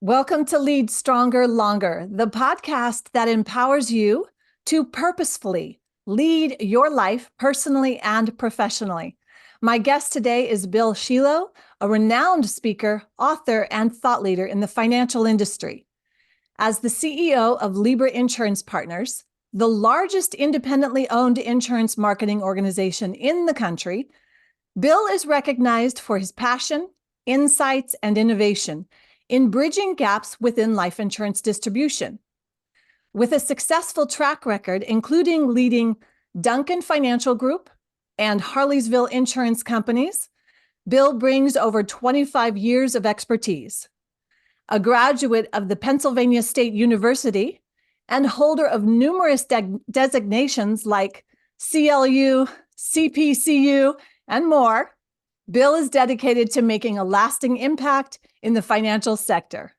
Welcome to Lead Stronger Longer, the podcast that empowers you to purposefully lead your life personally and professionally. My guest today is Bill Shelow, a renowned speaker, author, and thought leader in the financial industry. As the CEO of Libra Insurance Partners, the largest independently owned insurance marketing organization in the country, Bill is recognized for his passion, insights, and innovation in bridging gaps within life insurance distribution. With a successful track record, including leading Duncan Financial Group and Harleysville Insurance Companies, Bill brings over 25 years of expertise. A graduate of the Pennsylvania State University and holder of numerous designations like CLU, CPCU, and more, Bill is dedicated to making a lasting impact in the financial sector.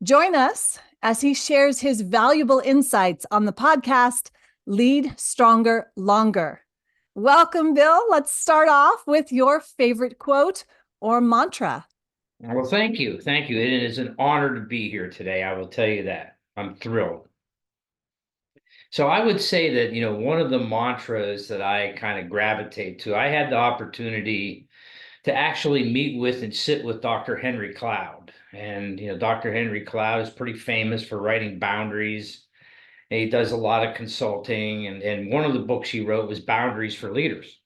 Join us as he shares his valuable insights on the podcast, Lead Stronger Longer. Welcome, Bill. Let's start off with your favorite quote or mantra. Well, thank you. Thank you. It is an honor to be here today. I will tell you that. I'm thrilled. So I would say that, one of the mantras that I kind of gravitate to, I had the opportunity to actually meet with and sit with Dr. Henry Cloud. And, Dr. Henry Cloud is pretty famous for writing Boundaries. And he does a lot of consulting. And one of the books he wrote was Boundaries for Leaders.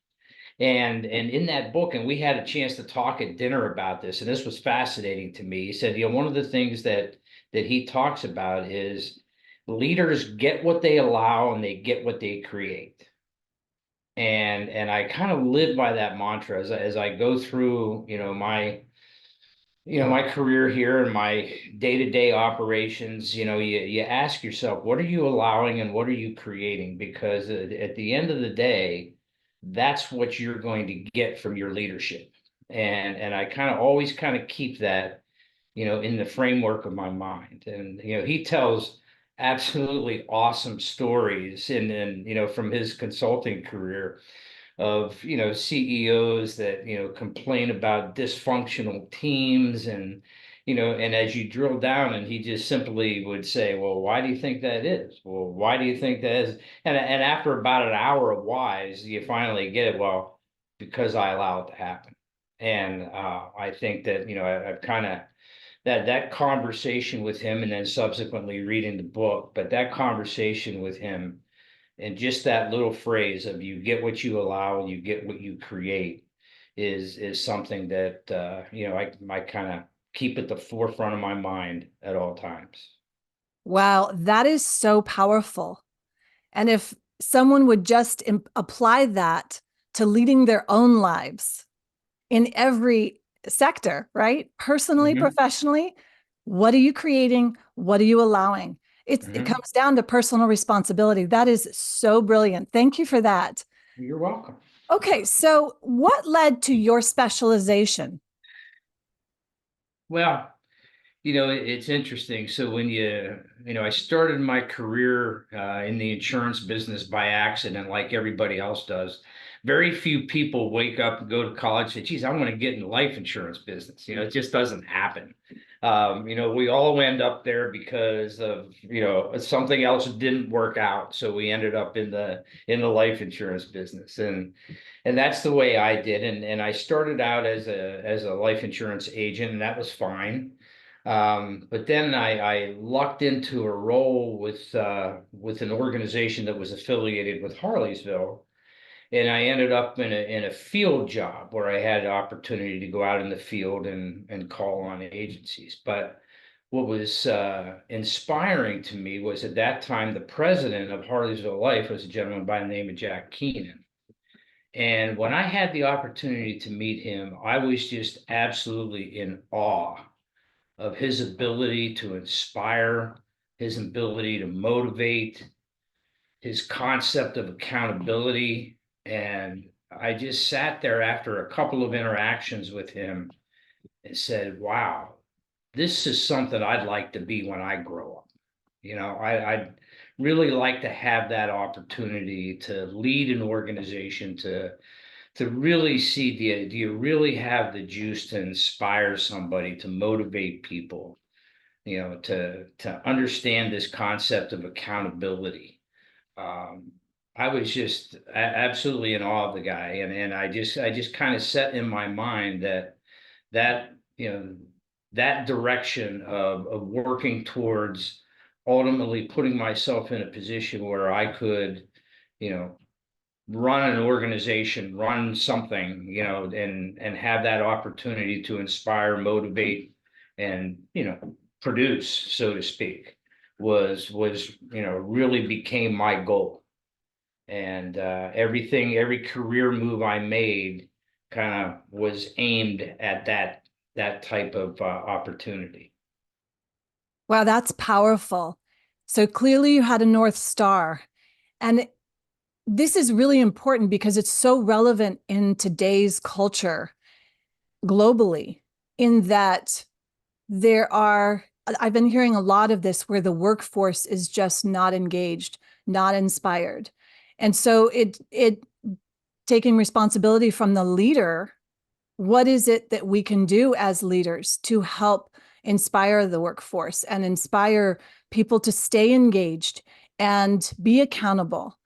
And in that book, and we had a chance to talk at dinner about this, and this was fascinating to me. He said, one of the things that he talks about is leaders get what they allow and they get what they create. And I kind of live by that mantra as I go through, my career here and my day-to-day operations. You ask yourself, what are you allowing and what are you creating? Because at the end of the day, that's what you're going to get from your leadership. And I kind of always kind of keep that, in the framework of my mind. And, he tells absolutely awesome stories and from his consulting career of, CEOs that, complain about dysfunctional teams and as you drill down and he just simply would say, well, why do you think that is? Well, why do you think that is? And after about an hour of whys, you finally get it. Well, because I allow it to happen. And I think that, I've kind of that conversation with him and then subsequently reading the book, but that conversation with him and just that little phrase of you get what you allow and you get what you create is something that I kind of keep at the forefront of my mind at all times. Wow, that is so powerful. And if someone would just apply that to leading their own lives in every sector, right? Personally, professionally, what are you creating? What are you allowing? It comes down to personal responsibility. That is so brilliant. Thank you for that. You're welcome. Okay, so what led to your specialization? Well, it's interesting. So when I started my career in the insurance business by accident, like everybody else does. Very few people wake up and go to college and say, geez, I want to get in the life insurance business. It just doesn't happen. We all end up there because of, something else didn't work out. So we ended up in the life insurance business. And that's the way I did. And I started out as a life insurance agent, and that was fine. But then I lucked into a role with an organization that was affiliated with Harleysville, and I ended up in a field job where I had an opportunity to go out in the field and call on agencies. But what was inspiring to me was at that time the president of Harleysville Life was a gentleman by the name of Jack Keenan. And when I had the opportunity to meet him, I was just absolutely in awe of his ability to inspire, his ability to motivate, his concept of accountability. And I just sat there after a couple of interactions with him and said, wow, this is something I'd like to be when I grow up. I'd really like to have that opportunity to lead an organization, to really see, do you really have the juice to inspire somebody, to motivate people, to understand this concept of accountability. um, I was just absolutely in awe of the guy, and I just kind of set in my mind that that direction of working towards ultimately putting myself in a position where I could, you know, run an organization, run something, and have that opportunity to inspire, motivate, and produce, so to speak, was really became my goal. And every career move I made kind of was aimed at that type of opportunity. Wow, that's powerful. So clearly you had a North Star. And this is really important because it's so relevant in today's culture globally, in that I've been hearing a lot of this where the workforce is just not engaged, not inspired. And so it taking responsibility from the leader, what is it that we can do as leaders to help inspire the workforce and inspire people to stay engaged and be accountable?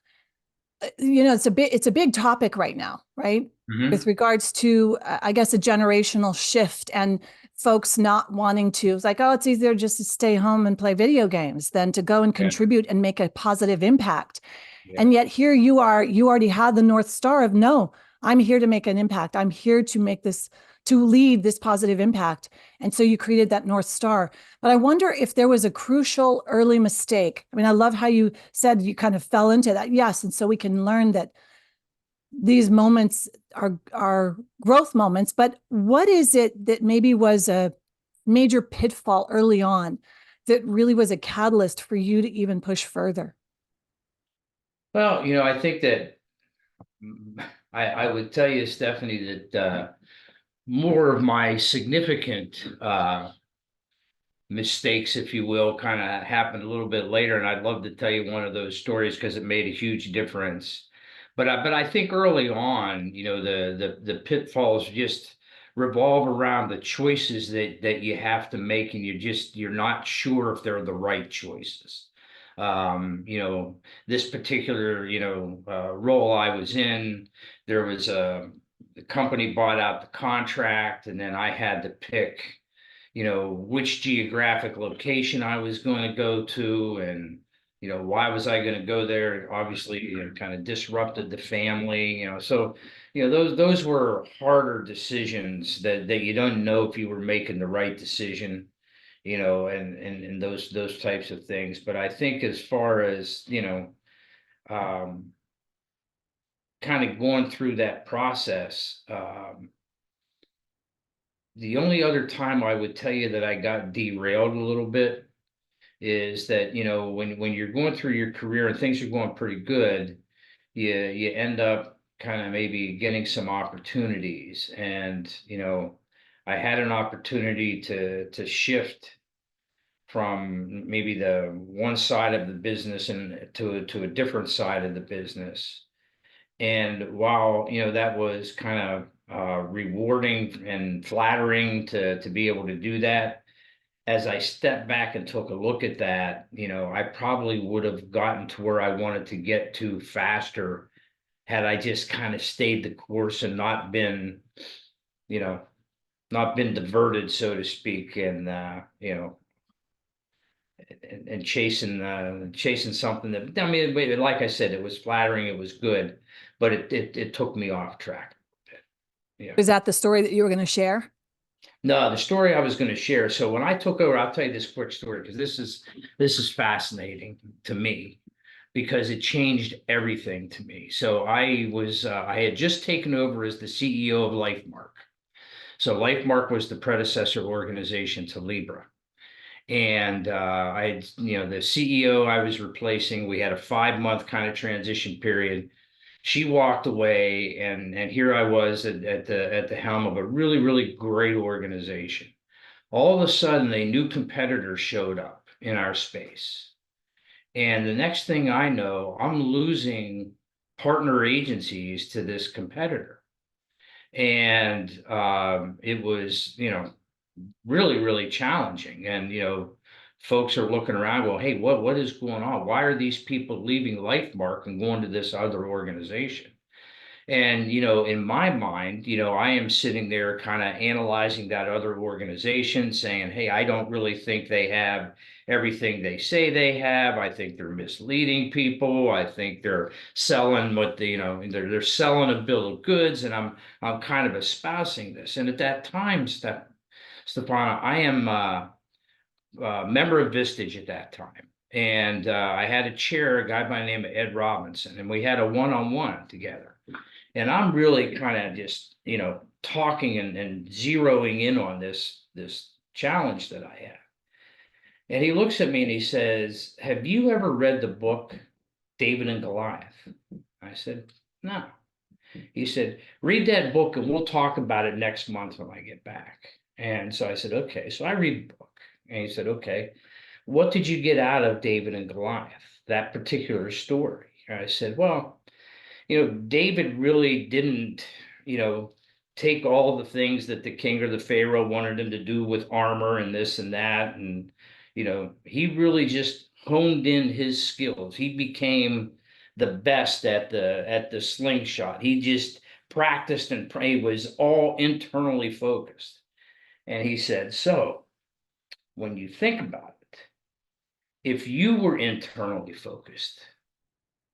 It's a big topic right now, right? With Hmm. regards to, I guess, a generational shift and folks not wanting to. It's like, oh, it's easier just to stay home and play video games than to go and Yeah, contribute and make a positive impact. yeah. And yet here you are, you already had the North Star of, no, I'm here to make an impact. I'm here to make this, to lead this positive impact. And so you created that North Star. But I wonder if there was a crucial early mistake. I mean, I love how you said you kind of fell into that. Yes. And so we can learn that these moments are growth moments. But what is it that maybe was a major pitfall early on that really was a catalyst for you to even push further? Well, I think that I would tell you, Stephanie, that more of my significant mistakes, if you will, kind of happened a little bit later, and I'd love to tell you one of those stories because it made a huge difference. But I think early on, the pitfalls just revolve around the choices that you have to make, and you're not sure if they're the right choices. This particular role I was in, there was the company bought out the contract, and then I had to pick which geographic location I was going to go to, and why was I going to go there. Obviously, kind of disrupted the family, so those were harder decisions that you don't know if you were making the right decision, and those types of things. But I think as far as um kind of going through that process, the only other time I would tell you that I got derailed a little bit is that when you're going through your career and things are going pretty good, you end up kind of maybe getting some opportunities. And I had an opportunity to shift from maybe the one side of the business and to a different side of the business. And while that was kind of rewarding and flattering to be able to do that, as I stepped back and took a look at that, I probably would have gotten to where I wanted to get to faster had I just kind of stayed the course and you know, not been diverted, so to speak, and chasing something that, I mean, like I said, it was flattering, it was good, but it took me off track. Yeah. Was that the story that you were going to share? No, the story I was going to share. So when I took over, I'll tell you this quick story because this is fascinating to me because it changed everything to me. So I had just taken over as the CEO of LifeMark. So LifeMark was the predecessor organization to Libra. And the CEO I was replacing, we had a 5 month kind of transition period. She walked away, and here I was at the helm of a really, really great organization. All of a sudden, a new competitor showed up in our space. And the next thing I know, I'm losing partner agencies to this competitor. And it was, really, really challenging. And, folks are looking around, well, hey, what is going on? Why are these people leaving LifeMark and going to this other organization? And, in my mind, I am sitting there kind of analyzing that other organization, saying, hey, I don't really think they have everything they say they have. I think they're misleading people. I think they're selling what they're selling a bill of goods. And I'm kind of espousing this. And at that time, Stephana, I am a member of Vistage at that time. And I had a chair, a guy by the name of Ed Robinson, and we had a one-on-one together. And I'm really kind of just, talking and zeroing in on this challenge that I have. And he looks at me and he says, have you ever read the book David and Goliath? I said, no. He said, read that book and we'll talk about it next month when I get back. And so I said, okay. So I read the book. And he said, okay, what did you get out of David and Goliath, that particular story? And I said, well, David really didn't, take all the things that the king or the pharaoh wanted him to do with armor and this and that. And, he really just honed in his skills. He became the best at the slingshot. He just practiced and prayed, was all internally focused. And he said, so when you think about it, if you were internally focused,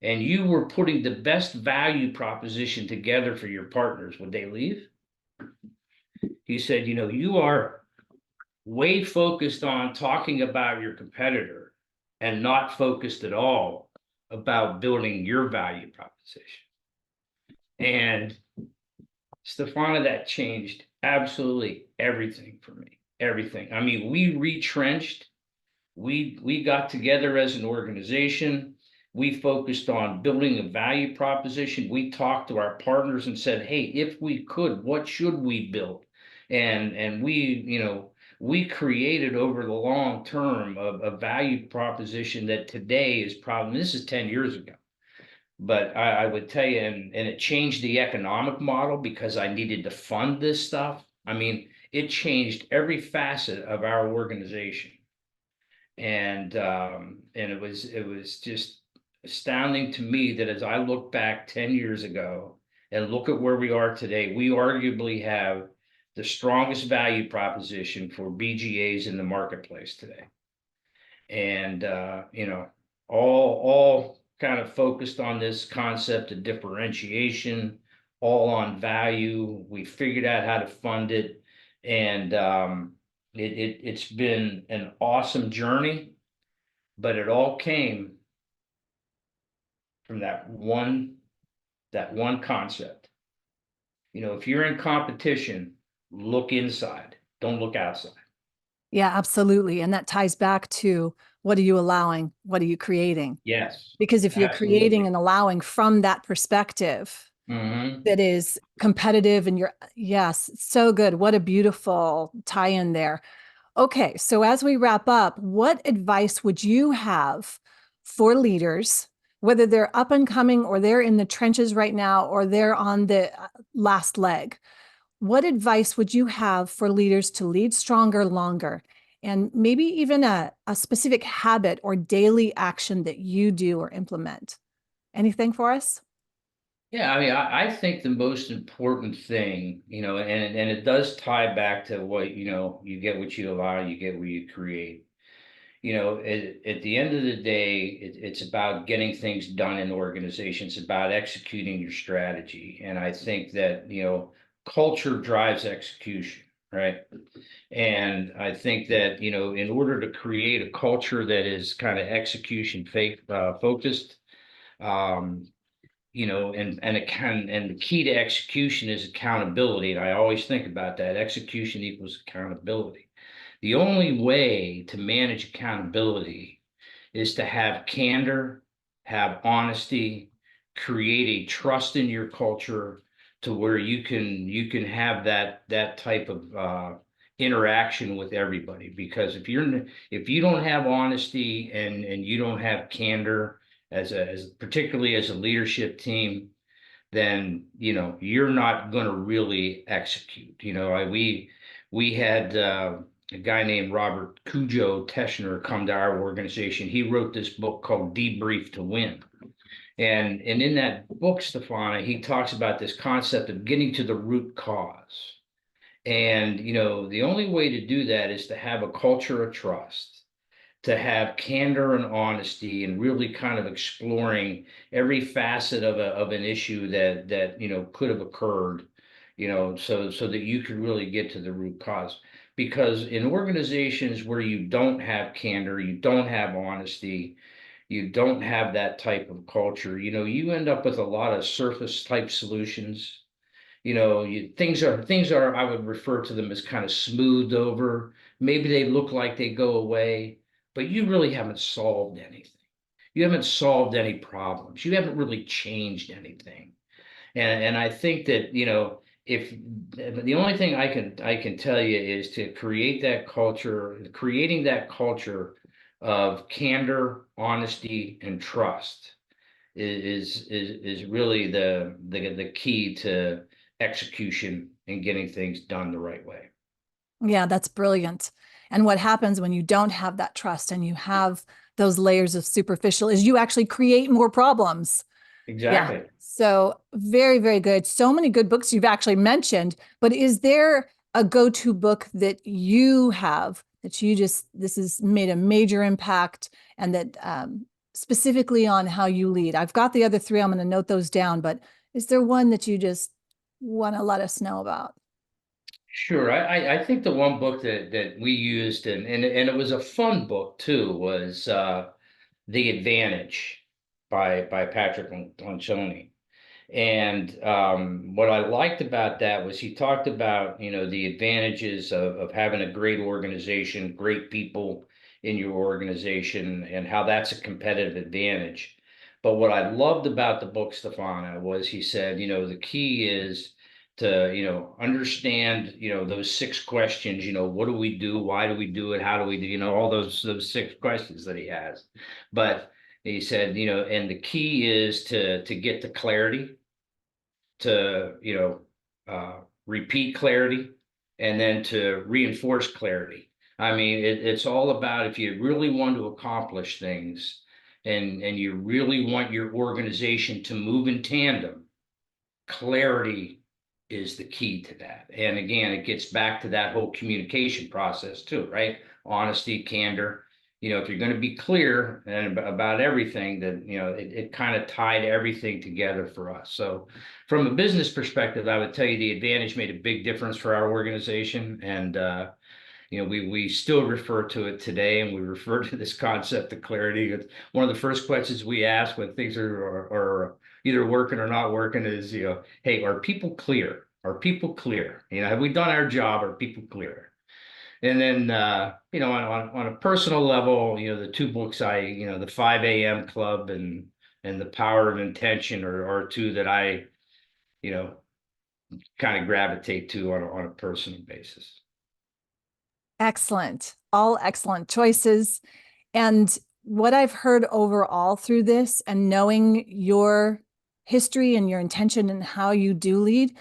and you were putting the best value proposition together for your partners, would they leave? He said, you are way focused on talking about your competitor and not focused at all about building your value proposition. And Stephana, that changed absolutely everything for me. Everything. I mean, we retrenched. We got together as an organization. We focused on building a value proposition. We talked to our partners and said, hey, if we could, what should we build? And we created over the long term a value proposition that today is probably, this is 10 years ago. But I would tell you, and it changed the economic model because I needed to fund this stuff. I mean, it changed every facet of our organization. And it was just astounding to me that as I look back 10 years ago and look at where we are today, we arguably have the strongest value proposition for BGAs in the marketplace today. And all kind of focused on this concept of differentiation, all on value. We figured out how to fund it, and it's been an awesome journey, but it all came from that one concept. If you're in competition, look inside, don't look outside. Yeah, absolutely. And that ties back to, what are you allowing? What are you creating? Yes. Because if you're Absolutely. creating and allowing from that perspective that is competitive and yes, so good. What a beautiful tie in there. Okay. So as we wrap up, what advice would you have for leaders, whether they're up and coming or they're in the trenches right now, or they're on the last leg? What advice would you have for leaders to lead stronger, longer, and maybe even a specific habit or daily action that you do or implement? Anything for us? Yeah, I mean, I think the most important thing, and it does tie back to what, you get what you allow, you get what you create. At the end of the day, it's about getting things done in organizations, about executing your strategy. And I think that, culture drives execution, right? And I think that, in order to create a culture that is kind of execution focused, and the key to execution is accountability. And I always think about that. Execution equals accountability. The only way to manage accountability is to have candor, have honesty, create a trust in your culture to where you can have that type of interaction with everybody. Because if you don't have honesty and you don't have candor as particularly as a leadership team, then you're not going to really execute. We had a guy named Robert Cujo Teschner come to our organization. He wrote this book called Debrief to Win. And in that book, Stephana, he talks about this concept of getting to the root cause. And, the only way to do that is to have a culture of trust, to have candor and honesty, and really kind of exploring every facet of an issue that could have occurred, so that you could really get to the root cause. Because in organizations where you don't have candor, you don't have honesty, you don't have that type of culture, you end up with a lot of surface type solutions. Things are, I would refer to them as kind of smoothed over. Maybe they look like they go away, but you really haven't solved anything. You haven't solved any problems. You haven't really changed anything. And I think that, if the only thing I can tell you is to create that culture, creating that culture of candor, honesty, and trust is really the key to execution and getting things done the right way. Yeah, that's brilliant. And what happens when you don't have that trust and you have those layers of superficial is you actually create more problems. Yeah. Exactly. So very, very good. So many good books you've actually mentioned, but is there a go-to book that you have that this has made a major impact and that specifically on how you lead? I've got the other three. I'm going to note those down, but is there one that you just want to let us know about? Sure. I think the one book that we used, and it was a fun book too, was The Advantage by Patrick Lencioni. And what I liked about that was he talked about, the advantages of having a great organization, great people in your organization, and how that's a competitive advantage. But what I loved about the book, Stephana, was he said, the key is to, understand, those six questions, what do we do? Why do we do it? How do we do, all those six questions that he has. But he said, and the key is to get to clarity, to repeat clarity, and then to reinforce clarity. I mean, it's all about, if you really want to accomplish things, and you really want your organization to move in tandem, clarity is the key to that. And again, it gets back to that whole communication process too, right? Honesty, candor. If you're going to be clear and about everything, then it kind of tied everything together for us. So from a business perspective, I would tell you The Advantage made a big difference for our organization. And we still refer to it today, and we refer to this concept of clarity. It's one of the first questions we ask when things are either working or not working is, hey, are people clear? Are people clear? Have we done our job? Are people clear? And then, on a personal level, the two books the 5 a.m. Club and The Power of Intention are two that I, kind of gravitate to on a personal basis. Excellent. All excellent choices. And what I've heard overall through this and knowing your history and your intention and how you do lead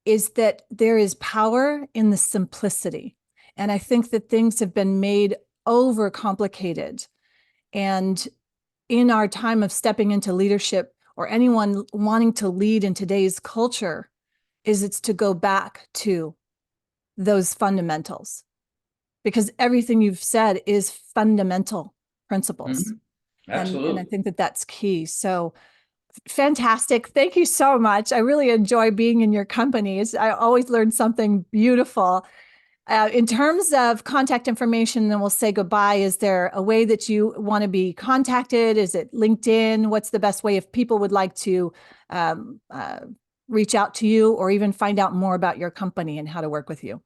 is that there is power in the simplicity. And I think that things have been made over complicated. And in our time of stepping into leadership or anyone wanting to lead in today's culture, it's to go back to those fundamentals, because everything you've said is fundamental principles. And I Absolutely. think that that's key. So fantastic. Thank you so much. I really enjoy being in your company. I always learn something beautiful. In terms of contact information, then we'll say goodbye. Is there a way that you want to be contacted? Is it LinkedIn? What's the best way if people would like to reach out to you or even find out more about your company and how to work with you?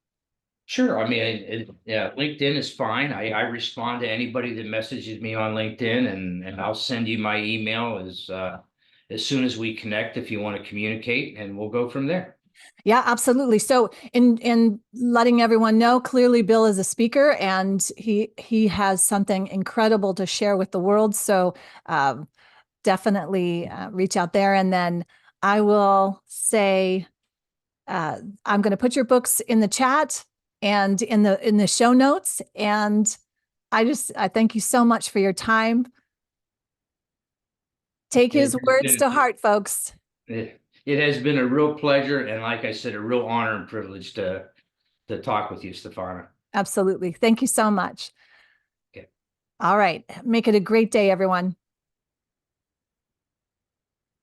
Sure. I mean, yeah, LinkedIn is fine. I respond to anybody that messages me on LinkedIn, and I'll send you my email as soon as we connect if you want to communicate, and we'll go from there. Yeah, absolutely. So in letting everyone know, clearly Bill is a speaker and he has something incredible to share with the world. So definitely reach out there. And then I will say, I'm going to put your books in the chat. and in the show notes. And I thank you so much for your time. Take his words to heart, folks. It has been a real pleasure, and like I said, a real honor and privilege to talk with you, Stephana. Absolutely. Thank you so much. Okay. All right. Make it a great day, everyone.